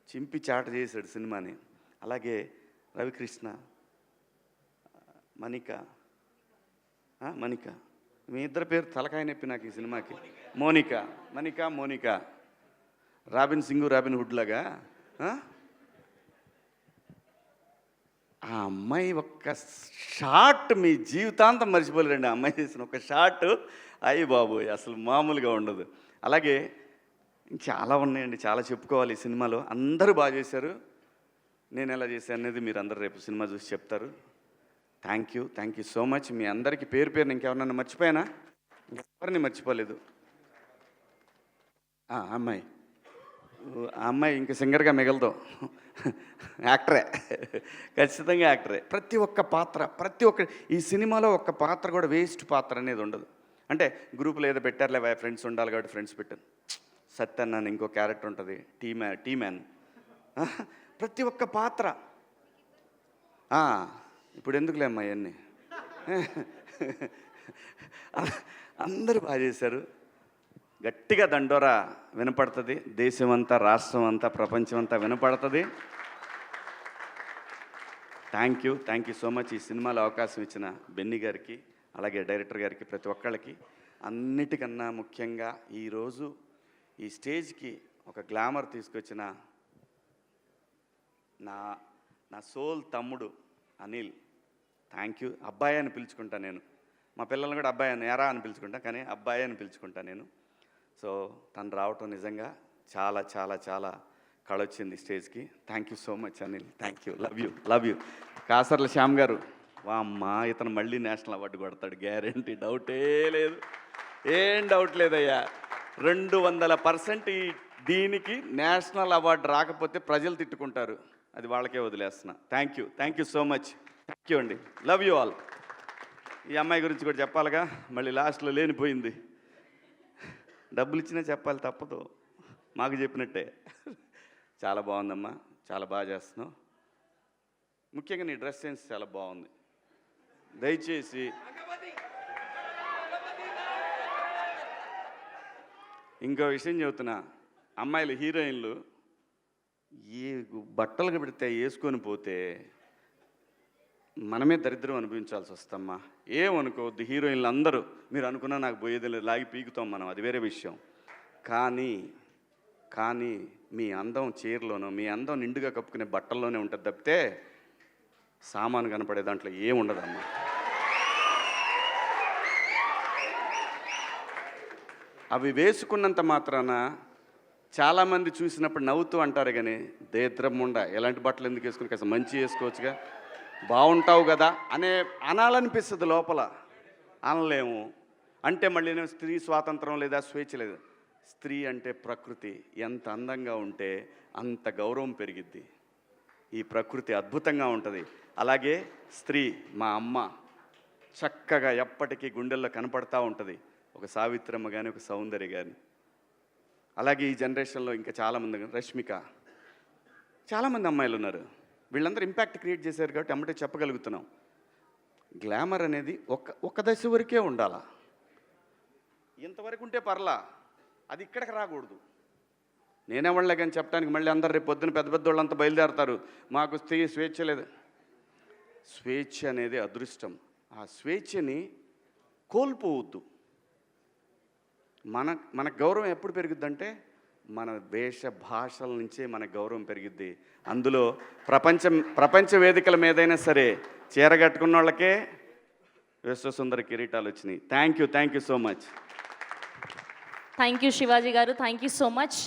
చింపి చాట చేశాడు సినిమాని. అలాగే రవికృష్ణ, మణిక మీ ఇద్దరి పేరు తలకాయ నొప్పి నాకు ఈ సినిమాకి. Monica Robin Singh Robin Hood లాగా. ఆ అమ్మాయి ఒక్క షాట్ మీ జీవితాంతం మర్చిపోలేరండి. ఆ అమ్మాయి చేసిన ఒక షాట్ అయ్యి బాబోయ్ అసలు మామూలుగా ఉండదు. అలాగే చాలా ఉన్నాయండి, చాలా చెప్పుకోవాలి ఈ సినిమాలో. అందరూ బాగా చేశారు. నేను ఎలా చేశాను అనేది మీరు అందరు రేపు సినిమా చూసి చెప్తారు. Thank you so much. మీ అందరికీ పేరు పేరుని ఇంకెవరన్నా మర్చిపోయానా? ఇంకెవరిని మర్చిపోలేదు. ఆ అమ్మాయి ఇంక సింగర్గా మిగలదు, యాక్టరే, ఖచ్చితంగా యాక్టరే. ప్రతి ఒక్క ఈ సినిమాలో ఒక్క పాత్ర కూడా వేస్ట్ పాత్ర అనేది ఉండదు. అంటే గ్రూపులో ఏదో పెట్టారులే ఫ్రెండ్స్ ఉండాలి కాబట్టి ఫ్రెండ్స్ పెట్టాను. సత్యన్న అని ఇంకో క్యారెక్టర్ ఉంటుంది, టీ మ్యాన్. ప్రతి ఒక్క పాత్ర. ఇప్పుడు ఎందుకులే అమ్మా ఇవన్నీ. అందరూ బాగా చేశారు. గట్టిగా దండోరా వినపడుతుంది. దేశమంతా, రాష్ట్రం అంతా, ప్రపంచం అంతా వినపడుతుంది. Thank you so much. ఈ సినిమాలో అవకాశం ఇచ్చిన బెన్నీ గారికి, అలాగే డైరెక్టర్ గారికి, ప్రతి ఒక్కళ్ళకి. అన్నిటికన్నా ముఖ్యంగా ఈరోజు ఈ స్టేజ్కి ఒక గ్లామర్ తీసుకొచ్చిన నా సోల్ తమ్ముడు అనిల్, థ్యాంక్ యూ. అబ్బాయి అని పిలుచుకుంటా నేను. మా పిల్లల్ని కూడా అబ్బాయి అని ఎరా అని పిలుచుకుంటా, కానీ అబ్బాయి అని పిలుచుకుంటా నేను. సో తను రావటం నిజంగా చాలా చాలా చాలా కళొచ్చింది స్టేజ్కి. Thank you so much Anil. Thank you. Love you. Kasarla Shyam గారు, అమ్మా ఇతను మళ్ళీ నేషనల్ అవార్డు కొడతాడు గ్యారెంటీ, డౌటే లేదు, ఏం డౌట్ లేదయ్యా. 200% దీనికి నేషనల్ అవార్డు రాకపోతే ప్రజలు తిట్టుకుంటారు. అది వాళ్ళకే వదిలేస్తున్నా. Thank you so much. Thank you అండి. Love you all. ఈ అమ్మాయి గురించి కూడా చెప్పాలిగా, మళ్ళీ లాస్ట్లో లేనిపోయింది. డబ్బులు ఇచ్చినా చెప్పాలి, తప్పదు. మాకు చెప్పినట్టే. చాలా బాగుందమ్మా, చాలా బాగా చేస్తున్నావు. ముఖ్యంగా నీ డ్రెస్ సెన్స్ చాలా బాగుంది. దయచేసి ఇంకో విషయం చెబుతున్నా, అమ్మాయిలు హీరోయిన్లు ఏ బట్టలు పెడితే వేసుకొని పోతే మనమే దరిద్రం అనుభవించాల్సి వస్తమ్మా. ఏమనుకోవద్దు, హీరోయిన్లు అందరూ మీరు అనుకున్నా నాకు పోయేది లేదు, లాగి పీకుతాం మనం, అది వేరే విషయం. కానీ మీ అందం చీరలోనో, మీ అందం నిండుగా కప్పుకునే బట్టల్లోనే ఉంటుంది తప్పితే సామాను కనపడే దాంట్లో ఏముండదమ్మా. అవి వేసుకున్నంత మాత్రాన చాలామంది చూసినప్పుడు నవ్వుతూ అంటారు, కానీ దేద్రమ్ముండ ఎలాంటి బట్టలు ఎందుకు వేసుకుని కాస్త మంచి వేసుకోవచ్చుగా, బాగుంటావు కదా అనాలనిపిస్తుంది లోపల. అనలేము. అంటే మళ్ళీ స్త్రీ స్వాతంత్రం లేదా స్వేచ్ఛ లేదు. స్త్రీ అంటే ప్రకృతి, ఎంత అందంగా ఉంటే అంత గౌరవం పెరిగిద్ది. ఈ ప్రకృతి అద్భుతంగా ఉంటుంది. అలాగే స్త్రీ, మా అమ్మ చక్కగా ఎప్పటికీ గుండెల్లో కనపడతా ఉంటుంది. ఒక సావిత్రమ్మ కానీ, ఒక సౌందర్య కానీ. అలాగే ఈ జనరేషన్లో ఇంకా చాలామంది, రష్మిక, చాలామంది అమ్మాయిలు ఉన్నారు. వీళ్ళందరూ ఇంపాక్ట్ క్రియేట్ చేశారు కాబట్టి అమ్మటే చెప్పగలుగుతున్నాం. గ్లామర్ అనేది ఒక దశ వరకే ఉండాలా. ఇంతవరకు ఉంటే పర్లా, అది ఇక్కడికి రాకూడదు. నేనేవాళ్ళే కానీ చెప్పడానికి మళ్ళీ అందరు రేపు పొద్దున పెద్ద పెద్ద వాళ్ళంతా బయలుదేరతారు, మాకు స్త్రీ స్వేచ్ఛ లేదు. స్వేచ్ఛ అనేది అదృష్టం. ఆ స్వేచ్ఛని కోల్పోవద్దు. మన గౌరవం ఎప్పుడు పెరుగుద్దంటే మన వేష భాషల నుంచే మన గౌరవం పెరిగిద్ది. అందులో ప్రపంచ వేదికల మీదైనా సరే చీర కట్టుకున్న వాళ్ళకే విశ్వసుందర కిరీటాలు వచ్చినాయి. Thank you so much. Thank you Shivaji గారు. Thank you so much.